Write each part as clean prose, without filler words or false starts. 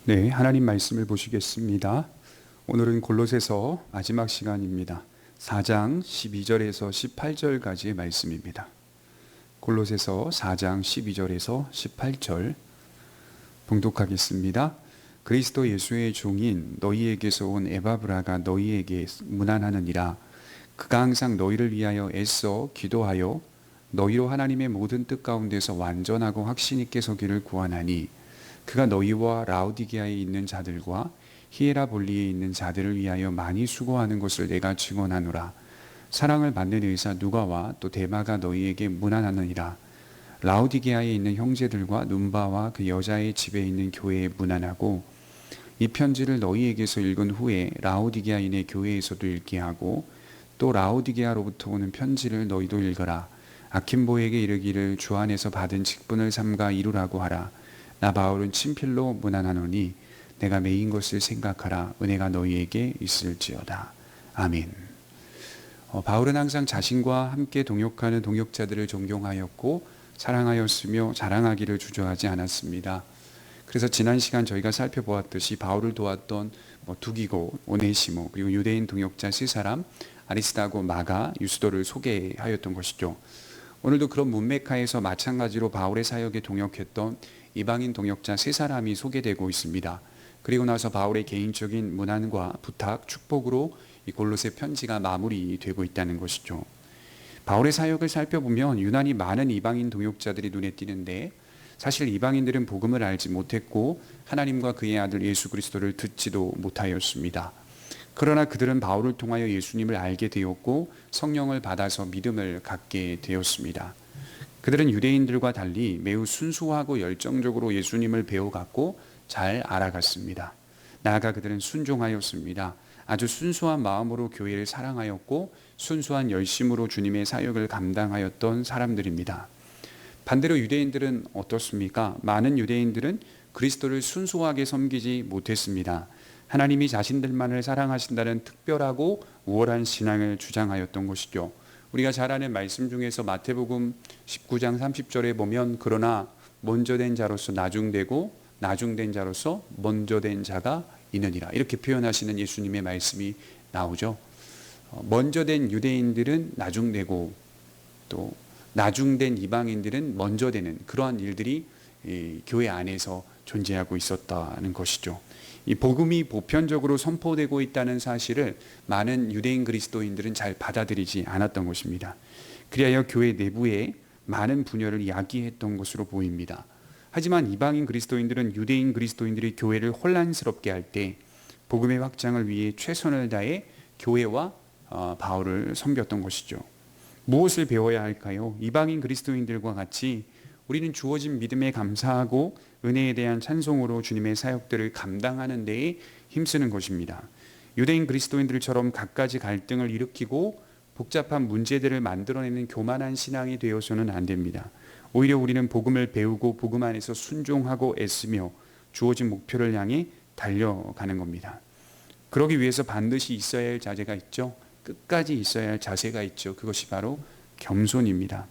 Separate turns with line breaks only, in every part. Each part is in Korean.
네, 하나님 말씀을 보시겠습니다. 오늘은 골로새서 마지막 시간입니다. 4장 12절에서 18절까지의 말씀입니다. 골로새서 4장 12절에서 18절 봉독하겠습니다. 그리스도 예수의 종인 너희에게서 온 에바브라가 너희에게 문안하느니라. 그가 항상 너희를 위하여 애써 기도하여 너희로 하나님의 모든 뜻 가운데서 완전하고 확신 있게 서기를 구하나니 그가 너희와 라오디게아에 있는 자들과 히에라볼리에 있는 자들을 위하여 많이 수고하는 것을 내가 증언하노라. 사랑을 받는 의사 누가와 또 데마가 너희에게 문안하느니라. 라오디게아에 있는 형제들과 눈바와 그 여자의 집에 있는 교회에 문안하고 이 편지를 너희에게서 읽은 후에 라오디게아인의 교회에서도 읽게 하고 또 라오디게아로부터 오는 편지를 너희도 읽어라. 아킨보에게 이르기를 주 안에서 받은 직분을 삼가 이루라고 하라. 나 바울은 친필로 문안하노니 내가 매인 것을 생각하라. 은혜가 너희에게 있을지어다. 아멘. 바울은 항상 자신과 함께 동역하는 동역자들을 존경하였고 사랑하였으며 자랑하기를 주저하지 않았습니다. 그래서 지난 시간 저희가 살펴보았듯이 바울을 도왔던 두기고, 오네시모, 그리고 유대인 동역자 세 사람 아리스다고, 마가, 유스도를 소개하였던 것이죠. 오늘도 그런 문맥하에서 마찬가지로 바울의 사역에 동역했던 이방인 동역자 세 사람이 소개되고 있습니다. 그리고 나서 바울의 개인적인 문안과 부탁, 축복으로 이 골로새 편지가 마무리되고 있다는 것이죠. 바울의 사역을 살펴보면 유난히 많은 이방인 동역자들이 눈에 띄는데 사실 이방인들은 복음을 알지 못했고 하나님과 그의 아들 예수 그리스도를 듣지도 못하였습니다. 그러나 그들은 바울을 통하여 예수님을 알게 되었고 성령을 받아서 믿음을 갖게 되었습니다. 그들은 유대인들과 달리 매우 순수하고 열정적으로 예수님을 배워갔고 잘 알아갔습니다. 나아가 그들은 순종하였습니다. 아주 순수한 마음으로 교회를 사랑하였고 순수한 열심으로 주님의 사역을 감당하였던 사람들입니다. 반대로 유대인들은 어떻습니까? 많은 유대인들은 그리스도를 순수하게 섬기지 못했습니다. 하나님이 자신들만을 사랑하신다는 특별하고 우월한 신앙을 주장하였던 것이죠. 우리가 잘 아는 말씀 중에서 마태복음 19장 30절에 보면 그러나 먼저 된 자로서 나중되고 나중된 자로서 먼저 된 자가 있느니라, 이렇게 표현하시는 예수님의 말씀이 나오죠. 먼저 된 유대인들은 나중되고 또 나중된 이방인들은 먼저 되는 그러한 일들이 교회 안에서 존재하고 있었다는 것이죠. 이 복음이 보편적으로 선포되고 있다는 사실을 많은 유대인 그리스도인들은 잘 받아들이지 않았던 것입니다. 그리하여 교회 내부에 많은 분열을 야기했던 것으로 보입니다. 하지만 이방인 그리스도인들은 유대인 그리스도인들이 교회를 혼란스럽게 할 때 복음의 확장을 위해 최선을 다해 교회와 바울을 섬겼던 것이죠. 무엇을 배워야 할까요? 이방인 그리스도인들과 같이 우리는 주어진 믿음에 감사하고 은혜에 대한 찬송으로 주님의 사역들을 감당하는 데에 힘쓰는 것입니다. 유대인 그리스도인들처럼 갖가지 갈등을 일으키고 복잡한 문제들을 만들어내는 교만한 신앙이 되어서는 안 됩니다. 오히려 우리는 복음을 배우고 복음 안에서 순종하고 애쓰며 주어진 목표를 향해 달려가는 겁니다. 그러기 위해서 반드시 있어야 할 자세가 있죠. 끝까지 있어야 할 자세가 있죠. 그것이 바로 겸손입니다.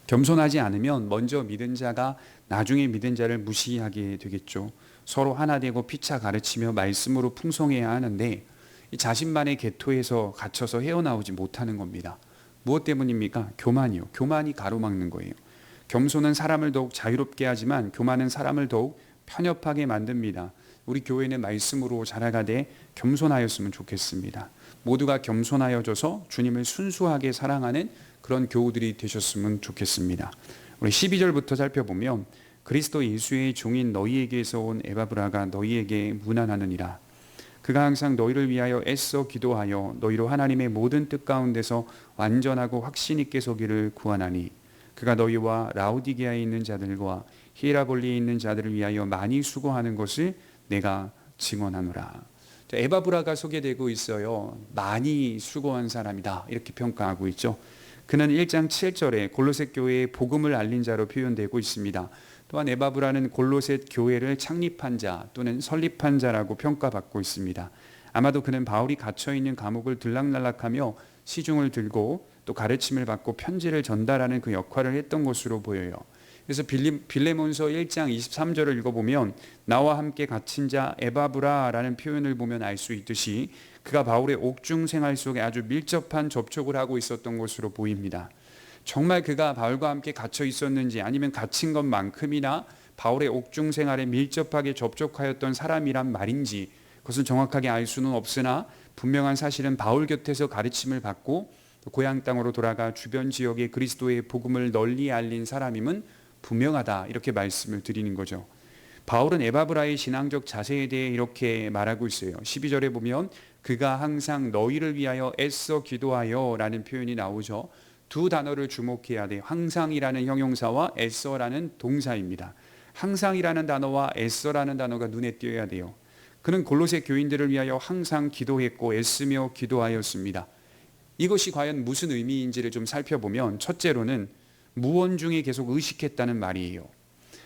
겸손하지 않으면 먼저 믿은 자가 나중에 믿은 자를 무시하게 되겠죠. 서로 하나 되고 피차 가르치며 말씀으로 풍성해야 하는데 이 자신만의 계토에서 갇혀서 헤어나오지 못하는 겁니다. 무엇 때문입니까? 교만이요. 교만이 가로막는 거예요. 겸손은 사람을 더욱 자유롭게 하지만 교만은 사람을 더욱 편협하게 만듭니다. 우리 교회는 말씀으로 자라가되 겸손하였으면 좋겠습니다. 모두가 겸손하여져서 주님을 순수하게 사랑하는 그런 교우들이 되셨으면 좋겠습니다. 우리 12절부터 살펴보면 그리스도 예수의 종인 너희에게서 온 에바브라가 너희에게 문안하느니라. 그가 항상 너희를 위하여 애써 기도하여 너희로 하나님의 모든 뜻 가운데서 완전하고 확신 있게 서기를 구하나니 그가 너희와 라오디게아에 있는 자들과 히에라볼리에 있는 자들을 위하여 많이 수고하는 것을 내가 증언하노라. 에바브라가 소개되고 있어요. 많이 수고한 사람이다, 이렇게 평가하고 있죠. 그는 1장 7절에 골로새 교회의 복음을 알린 자로 표현되고 있습니다. 또한 에바브라는 골로새 교회를 창립한 자 또는 설립한 자라고 평가받고 있습니다. 아마도 그는 바울이 갇혀있는 감옥을 들락날락하며 시중을 들고 또 가르침을 받고 편지를 전달하는 그 역할을 했던 것으로 보여요. 그래서 빌레몬서 1장 23절을 읽어보면 나와 함께 갇힌 자 에바브라라는 표현을 보면 알 수 있듯이 그가 바울의 옥중 생활 속에 아주 밀접한 접촉을 하고 있었던 것으로 보입니다. 정말 그가 바울과 함께 갇혀 있었는지 아니면 갇힌 것만큼이나 바울의 옥중 생활에 밀접하게 접촉하였던 사람이란 말인지 그것은 정확하게 알 수는 없으나 분명한 사실은 바울 곁에서 가르침을 받고 고향 땅으로 돌아가 주변 지역에 그리스도의 복음을 널리 알린 사람임은 분명하다, 이렇게 말씀을 드리는 거죠. 바울은 에바브라의 신앙적 자세에 대해 이렇게 말하고 있어요. 12절에 보면 그가 항상 너희를 위하여 애써 기도하여 라는 표현이 나오죠. 두 단어를 주목해야 돼요. 항상이라는 형용사와 애써라는 동사입니다. 항상이라는 단어와 애써라는 단어가 눈에 띄어야 돼요. 그는 골로새 교인들을 위하여 항상 기도했고 애쓰며 기도하였습니다. 이것이 과연 무슨 의미인지를 좀 살펴보면 첫째로는 무언 중에 계속 의식했다는 말이에요.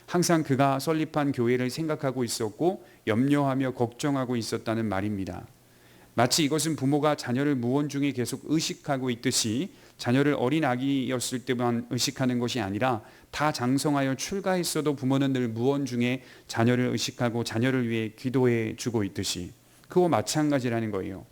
항상 그가 설립한 교회를 생각하고 있었고 염려하며 걱정하고 있었다는 말입니다. 마치 이것은 부모가 자녀를 무언 중에 계속 의식하고 있듯이 자녀를 어린 아기였을 때만 의식하는 것이 아니라 다 장성하여 출가했어도 부모는 늘 무언 중에 자녀를 의식하고 자녀를 위해 기도해 주고 있듯이 그와 마찬가지라는 거예요.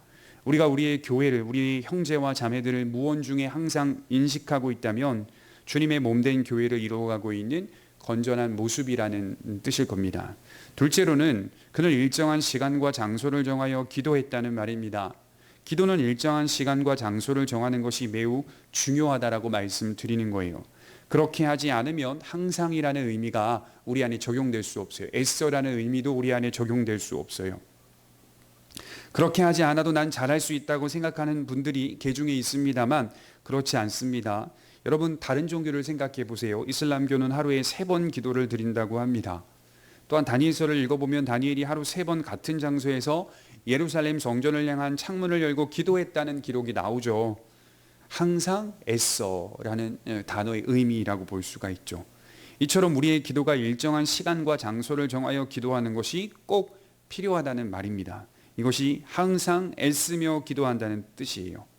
우리가 우리의 교회를, 우리 형제와 자매들을 무언 중에 항상 인식하고 있다면 주님의 몸된 교회를 이루어가고 있는 건전한 모습이라는 뜻일 겁니다. 둘째로는 그는 일정한 시간과 장소를 정하여 기도했다는 말입니다. 기도는 일정한 시간과 장소를 정하는 것이 매우 중요하다라고 말씀드리는 거예요. 그렇게 하지 않으면 항상이라는 의미가 우리 안에 적용될 수 없어요. 애써라는 의미도 우리 안에 적용될 수 없어요. 그렇게 하지 않아도 난 잘할 수 있다고 생각하는 분들이 개중에 있습니다만 그렇지 않습니다. 여러분, 다른 종교를 생각해 보세요. 이슬람교는 하루에 3번 기도를 드린다고 합니다. 또한 다니엘서를 읽어보면 다니엘이 하루 3번 같은 장소에서 예루살렘 성전을 향한 창문을 열고 기도했다는 기록이 나오죠. 항상 애써라는 단어의 의미라고 볼 수가 있죠. 이처럼 우리의 기도가 일정한 시간과 장소를 정하여 기도하는 것이 꼭 필요하다는 말입니다. 이것이 항상 애쓰며 기도한다는 뜻이에요.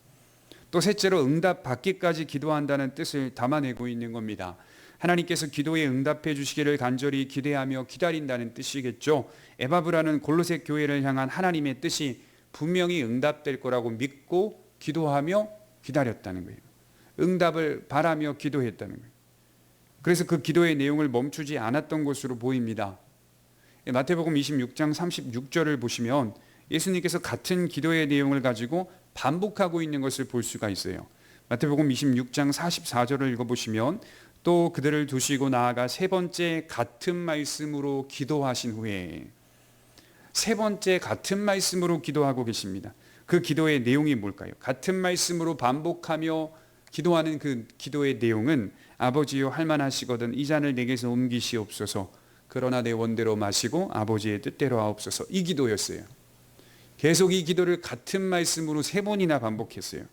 또 셋째로 응답 받기까지 기도한다는 뜻을 담아내고 있는 겁니다. 하나님께서 기도에 응답해 주시기를 간절히 기대하며 기다린다는 뜻이겠죠. 에바브라는 골로새 교회를 향한 하나님의 뜻이 분명히 응답될 거라고 믿고 기도하며 기다렸다는 거예요. 응답을 바라며 기도했다는 거예요. 그래서 그 기도의 내용을 멈추지 않았던 것으로 보입니다. 마태복음 26장 36절을 보시면 예수님께서 같은 기도의 내용을 가지고 반복하고 있는 것을 볼 수가 있어요. 마태복음 26장 44절을 읽어보시면 또 그들을 두시고 나아가 3번째 같은 말씀으로 기도하신 후에 3번째 같은 말씀으로 기도하고 계십니다. 그 기도의 내용이 뭘까요? 같은 말씀으로 반복하며 기도하는 그 기도의 내용은 아버지여 할만하시거든 이 잔을 내게서 옮기시옵소서 그러나 내 원대로 마시고 아버지의 뜻대로 하옵소서, 이 기도였어요. 계속 이 기도를 같은 말씀으로 3번이나 반복했어요.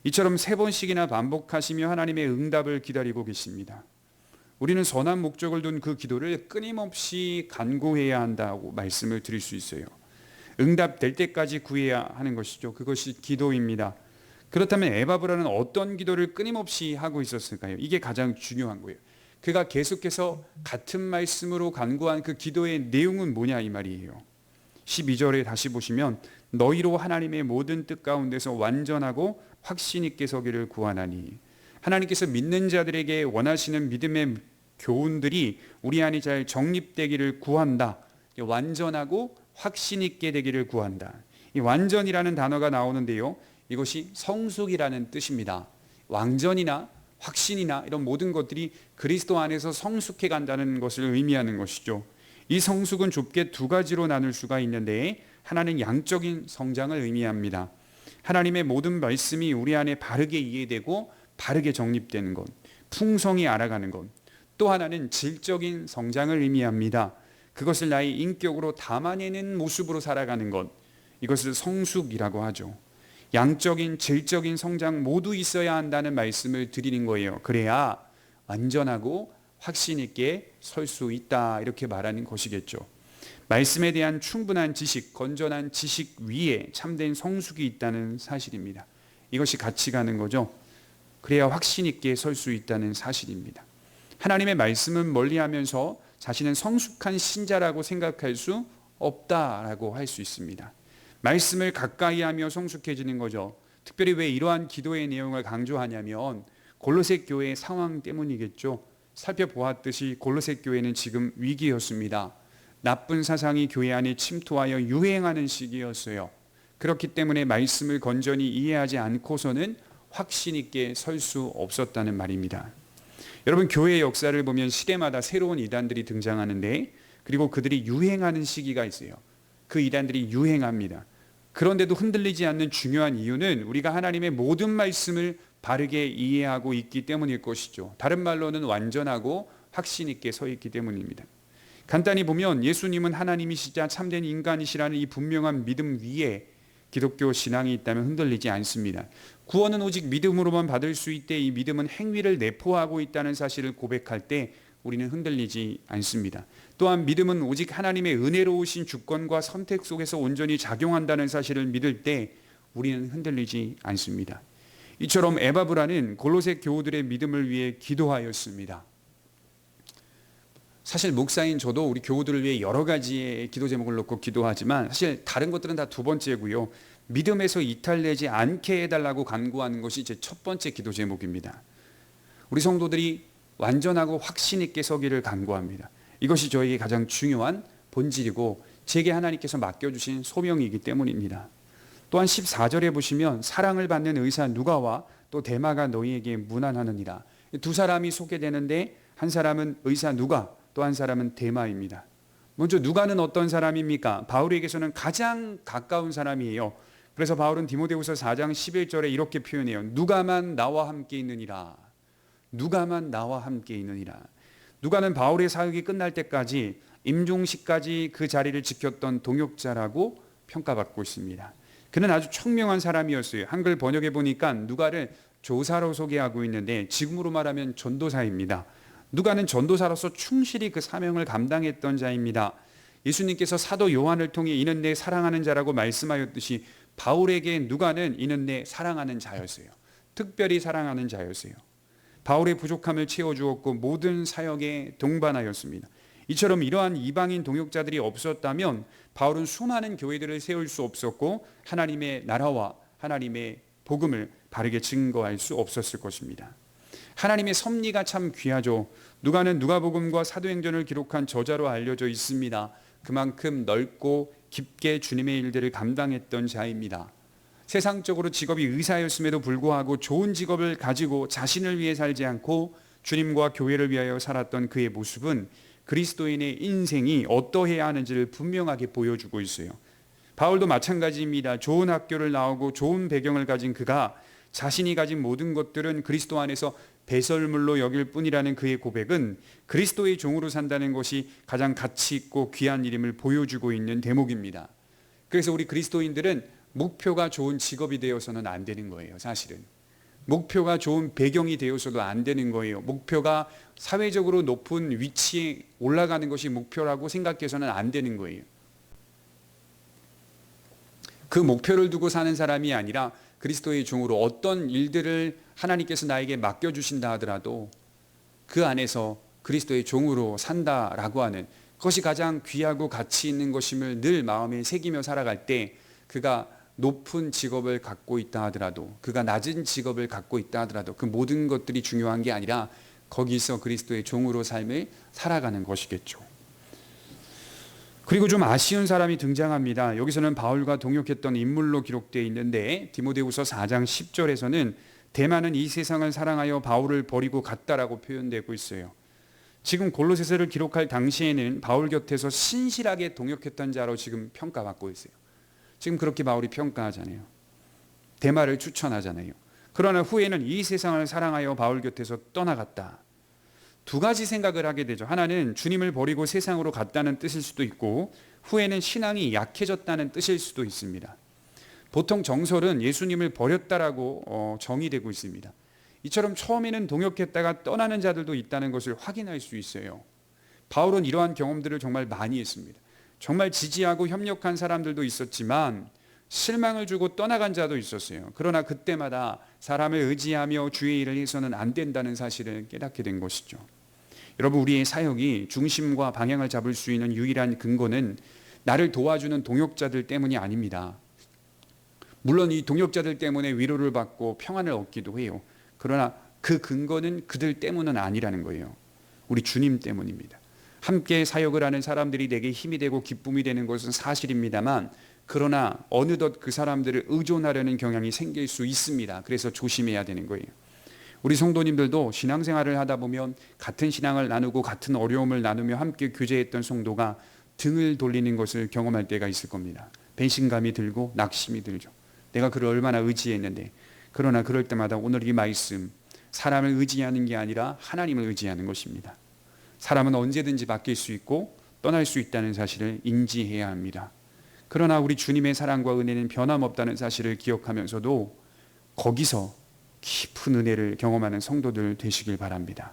이처럼 3번씩이나 반복하시며 하나님의 응답을 기다리고 계십니다. 우리는 선한 목적을 둔 그 기도를 끊임없이 간구해야 한다고 말씀을 드릴 수 있어요. 응답될 때까지 구해야 하는 것이죠. 그것이 기도입니다. 그렇다면 에바브라는 어떤 기도를 끊임없이 하고 있었을까요? 이게 가장 중요한 거예요. 그가 계속해서 같은 말씀으로 간구한 그 기도의 내용은 뭐냐 이 말이에요. 12절에 다시 보시면 너희로 하나님의 모든 뜻 가운데서 완전하고 확신 있게 서기를 구하나니, 하나님께서 믿는 자들에게 원하시는 믿음의 교훈들이 우리 안에 잘 정립되기를 구한다. 완전하고 확신 있게 되기를 구한다. 이 완전이라는 단어가 나오는데요, 이것이 성숙이라는 뜻입니다. 왕전이나 확신이나 이런 모든 것들이 그리스도 안에서 성숙해 간다는 것을 의미하는 것이죠. 이 성숙은 좁게 2가지로 나눌 수가 있는데, 하나는 양적인 성장을 의미합니다. 하나님의 모든 말씀이 우리 안에 바르게 이해되고 바르게 정립되는 것, 풍성히 알아가는 것. 또 하나는 질적인 성장을 의미합니다. 그것을 나의 인격으로 담아내는 모습으로 살아가는 것, 이것을 성숙이라고 하죠. 양적인 질적인 성장 모두 있어야 한다는 말씀을 드리는 거예요. 그래야 완전하고 확신 있게 설 수 있다, 이렇게 말하는 것이겠죠. 말씀에 대한 충분한 지식, 건전한 지식 위에 참된 성숙이 있다는 사실입니다. 이것이 같이 가는 거죠. 그래야 확신 있게 설 수 있다는 사실입니다. 하나님의 말씀은 멀리하면서 자신은 성숙한 신자라고 생각할 수 없다라고 할 수 있습니다. 말씀을 가까이 하며 성숙해지는 거죠. 특별히 왜 이러한 기도의 내용을 강조하냐면 골로새 교회의 상황 때문이겠죠. 살펴보았듯이 골로새 교회는 지금 위기였습니다. 나쁜 사상이 교회 안에 침투하여 유행하는 시기였어요. 그렇기 때문에 말씀을 건전히 이해하지 않고서는 확신 있게 설 수 없었다는 말입니다. 여러분, 교회의 역사를 보면 시대마다 새로운 이단들이 등장하는데, 그리고 그들이 유행하는 시기가 있어요. 그 이단들이 유행합니다. 그런데도 흔들리지 않는 중요한 이유는 우리가 하나님의 모든 말씀을 바르게 이해하고 있기 때문일 것이죠. 다른 말로는 완전하고 확신 있게 서 있기 때문입니다. 간단히 보면 예수님은 하나님이시자 참된 인간이시라는 이 분명한 믿음 위에 기독교 신앙이 있다면 흔들리지 않습니다. 구원은 오직 믿음으로만 받을 수 있되 이 믿음은 행위를 내포하고 있다는 사실을 고백할 때 우리는 흔들리지 않습니다. 또한 믿음은 오직 하나님의 은혜로우신 주권과 선택 속에서 온전히 작용한다는 사실을 믿을 때 우리는 흔들리지 않습니다. 이처럼 에바브라는 골로새 교우들의 믿음을 위해 기도하였습니다. 사실 목사인 저도 우리 교우들을 위해 여러 가지의 기도 제목을 놓고 기도하지만 사실 다른 것들은 다 두 번째고요. 믿음에서 이탈되지 않게 해달라고 간구하는 것이 제 첫 번째 기도 제목입니다. 우리 성도들이 완전하고 확신 있게 서기를 간구합니다. 이것이 저에게 가장 중요한 본질이고 제게 하나님께서 맡겨주신 소명이기 때문입니다. 또한 14절에 보시면 사랑을 받는 의사 누가와 또 데마가 너희에게 문안하느니라. 두 사람이 소개되는데 한 사람은 의사 누가, 또 한 사람은 데마입니다. 먼저 누가는 어떤 사람입니까? 바울에게서는 가장 가까운 사람이에요. 그래서 바울은 디모데후서 4장 11절에 이렇게 표현해요. 누가만 나와 함께 있느니라. 누가만 나와 함께 있느니라. 누가는 바울의 사역이 끝날 때까지 임종식까지 그 자리를 지켰던 동역자라고 평가받고 있습니다. 그는 아주 청명한 사람이었어요. 한글 번역해 보니까 누가를 조사로 소개하고 있는데 지금으로 말하면 전도사입니다. 누가는 전도사로서 충실히 그 사명을 감당했던 자입니다. 예수님께서 사도 요한을 통해 이는 내 사랑하는 자라고 말씀하였듯이 바울에게 누가는 이는 내 사랑하는 자였어요. 특별히 사랑하는 자였어요. 바울의 부족함을 채워주었고 모든 사역에 동반하였습니다. 이처럼 이러한 이방인 동역자들이 없었다면 바울은 수많은 교회들을 세울 수 없었고 하나님의 나라와 하나님의 복음을 바르게 증거할 수 없었을 것입니다. 하나님의 섭리가 참 귀하죠. 누가는 누가복음과 사도행전을 기록한 저자로 알려져 있습니다. 그만큼 넓고 깊게 주님의 일들을 감당했던 자입니다. 세상적으로 직업이 의사였음에도 불구하고 좋은 직업을 가지고 자신을 위해 살지 않고 주님과 교회를 위하여 살았던 그의 모습은 그리스도인의 인생이 어떠해야 하는지를 분명하게 보여주고 있어요. 바울도 마찬가지입니다. 좋은 학교를 나오고 좋은 배경을 가진 그가 자신이 가진 모든 것들은 그리스도 안에서 배설물로 여길 뿐이라는 그의 고백은 그리스도의 종으로 산다는 것이 가장 가치 있고 귀한 일임을 보여주고 있는 대목입니다. 그래서 우리 그리스도인들은 목표가 좋은 직업이 되어서는 안 되는 거예요. 사실은 목표가 좋은 배경이 되어서도 안 되는 거예요. 목표가 사회적으로 높은 위치에 올라가는 것이 목표라고 생각해서는 안 되는 거예요. 그 목표를 두고 사는 사람이 아니라 그리스도의 종으로 어떤 일들을 하나님께서 나에게 맡겨주신다 하더라도 그 안에서 그리스도의 종으로 산다라고 하는 그것이 가장 귀하고 가치 있는 것임을 늘 마음에 새기며 살아갈 때 그가 높은 직업을 갖고 있다 하더라도 그가 낮은 직업을 갖고 있다 하더라도 그 모든 것들이 중요한 게 아니라 거기서 그리스도의 종으로 삶을 살아가는 것이겠죠. 그리고 좀 아쉬운 사람이 등장합니다. 여기서는 바울과 동역했던 인물로 기록되어 있는데 디모데후서 4장 10절에서는 데마는 이 세상을 사랑하여 바울을 버리고 갔다라고 표현되고 있어요. 지금 골로새서를 기록할 당시에는 바울 곁에서 신실하게 동역했던 자로 지금 평가받고 있어요. 지금 그렇게 바울이 평가하잖아요. 데마를 추천하잖아요. 그러나 후에는 이 세상을 사랑하여 바울 곁에서 떠나갔다. 두 가지 생각을 하게 되죠. 하나는 주님을 버리고 세상으로 갔다는 뜻일 수도 있고 후에는 신앙이 약해졌다는 뜻일 수도 있습니다. 보통 정설은 예수님을 버렸다라고 정의되고 있습니다. 이처럼 처음에는 동역했다가 떠나는 자들도 있다는 것을 확인할 수 있어요. 바울은 이러한 경험들을 정말 많이 했습니다. 정말 지지하고 협력한 사람들도 있었지만 실망을 주고 떠나간 자도 있었어요. 그러나 그때마다 사람을 의지하며 주의 일을 해서는 안 된다는 사실을 깨닫게 된 것이죠. 여러분, 우리의 사역이 중심과 방향을 잡을 수 있는 유일한 근거는 나를 도와주는 동역자들 때문이 아닙니다. 물론 이 동역자들 때문에 위로를 받고 평안을 얻기도 해요. 그러나 그 근거는 그들 때문은 아니라는 거예요. 우리 주님 때문입니다. 함께 사역을 하는 사람들이 내게 힘이 되고 기쁨이 되는 것은 사실입니다만, 그러나 어느덧 그 사람들을 의존하려는 경향이 생길 수 있습니다. 그래서 조심해야 되는 거예요. 우리 성도님들도 신앙생활을 하다 보면 같은 신앙을 나누고 같은 어려움을 나누며 함께 교제했던 성도가 등을 돌리는 것을 경험할 때가 있을 겁니다. 배신감이 들고 낙심이 들죠. 내가 그를 얼마나 의지했는데. 그러나 그럴 때마다 오늘 이 말씀, 사람을 의지하는 게 아니라 하나님을 의지하는 것입니다. 사람은 언제든지 바뀔 수 있고 떠날 수 있다는 사실을 인지해야 합니다. 그러나 우리 주님의 사랑과 은혜는 변함없다는 사실을 기억하면서도 거기서 깊은 은혜를 경험하는 성도들 되시길 바랍니다.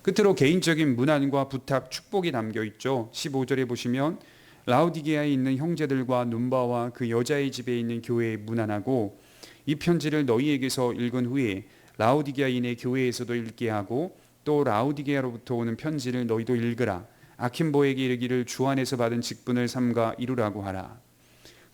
끝으로 개인적인 문안과 부탁, 축복이 담겨 있죠. 15절에 보시면 라우디게아에 있는 형제들과 눈바와 그 여자의 집에 있는 교회에 문안하고, 이 편지를 너희에게서 읽은 후에 라우디게아인의 교회에서도 읽게 하고 또 라우디게아로부터 오는 편지를 너희도 읽으라. 아킨보에게 이르기를 주 안에서 받은 직분을 삼가 이루라고 하라.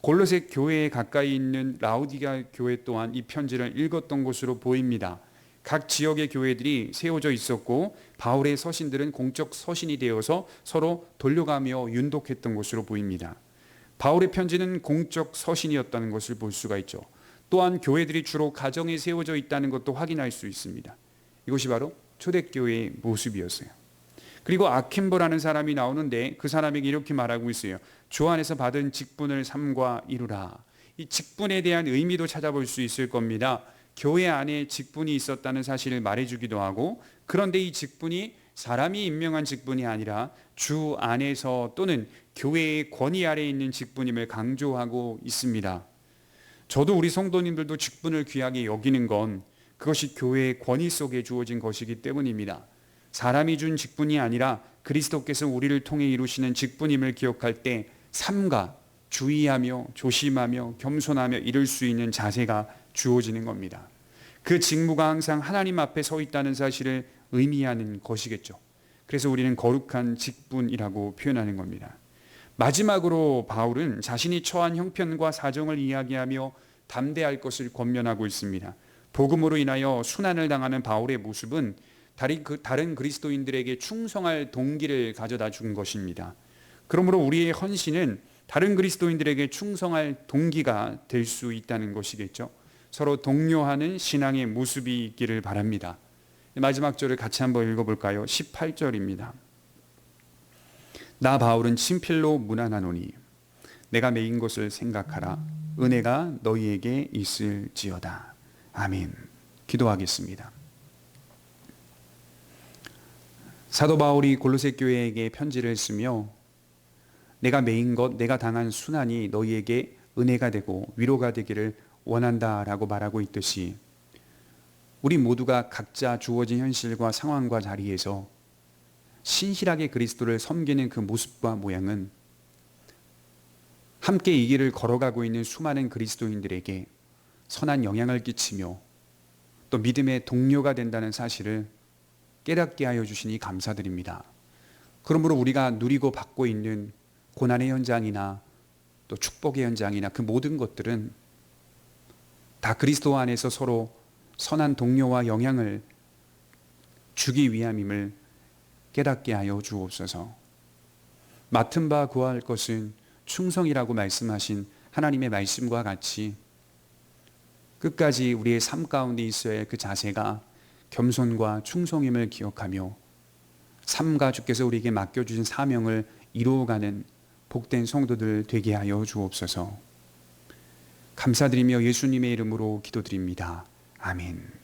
골로새 교회에 가까이 있는 라우디게아 교회 또한 이 편지를 읽었던 것으로 보입니다. 각 지역의 교회들이 세워져 있었고 바울의 서신들은 공적 서신이 되어서 서로 돌려가며 윤독했던 것으로 보입니다. 바울의 편지는 공적 서신이었다는 것을 볼 수가 있죠. 또한 교회들이 주로 가정에 세워져 있다는 것도 확인할 수 있습니다. 이것이 바로 초대교회의 모습이었어요. 그리고 아킨보라는 사람이 나오는데 그 사람에게 이렇게 말하고 있어요. 주 안에서 받은 직분을 삼가 이루라. 이 직분에 대한 의미도 찾아볼 수 있을 겁니다. 교회 안에 직분이 있었다는 사실을 말해주기도 하고, 그런데 이 직분이 사람이 임명한 직분이 아니라 주 안에서 또는 교회의 권위 아래에 있는 직분임을 강조하고 있습니다. 저도 우리 성도님들도 직분을 귀하게 여기는 건 그것이 교회의 권위 속에 주어진 것이기 때문입니다. 사람이 준 직분이 아니라 그리스도께서 우리를 통해 이루시는 직분임을 기억할 때 삼가 주의하며 조심하며 겸손하며 이룰 수 있는 자세가 주어지는 겁니다. 그 직무가 항상 하나님 앞에 서 있다는 사실을 의미하는 것이겠죠. 그래서 우리는 거룩한 직분이라고 표현하는 겁니다. 마지막으로 바울은 자신이 처한 형편과 사정을 이야기하며 담대할 것을 권면하고 있습니다. 복음으로 인하여 순환을 당하는 바울의 모습은 다른 그리스도인들에게 충성할 동기를 가져다 준 것입니다. 그러므로 우리의 헌신은 다른 그리스도인들에게 충성할 동기가 될 수 있다는 것이겠죠. 서로 독려하는 신앙의 모습이 있기를 바랍니다. 마지막 절을 같이 한번 읽어볼까요? 18절입니다. 나 바울은 친필로 문안하노니 내가 매인 것을 생각하라. 은혜가 너희에게 있을지어다. 아멘. 기도하겠습니다. 사도 바울이 골로새 교회에게 편지를 쓰며 내가 매인 것, 내가 당한 순환이 너희에게 은혜가 되고 위로가 되기를 원한다라고 말하고 있듯이, 우리 모두가 각자 주어진 현실과 상황과 자리에서 신실하게 그리스도를 섬기는 그 모습과 모양은 함께 이 길을 걸어가고 있는 수많은 그리스도인들에게 선한 영향을 끼치며 또 믿음의 동료가 된다는 사실을 깨닫게 하여 주시니 감사드립니다. 그러므로 우리가 누리고 받고 있는 고난의 현장이나 또 축복의 현장이나 그 모든 것들은 다 그리스도 안에서 서로 선한 동료와 영향을 주기 위함임을 깨닫게 하여 주옵소서. 맡은 바 구할 것은 충성이라고 말씀하신 하나님의 말씀과 같이 끝까지 우리의 삶 가운데 있어야 할 그 자세가 겸손과 충성임을 기억하며 삶과 주께서 우리에게 맡겨주신 사명을 이루어가는 복된 성도들 되게 하여 주옵소서. 감사드리며 예수님의 이름으로 기도드립니다. 아멘.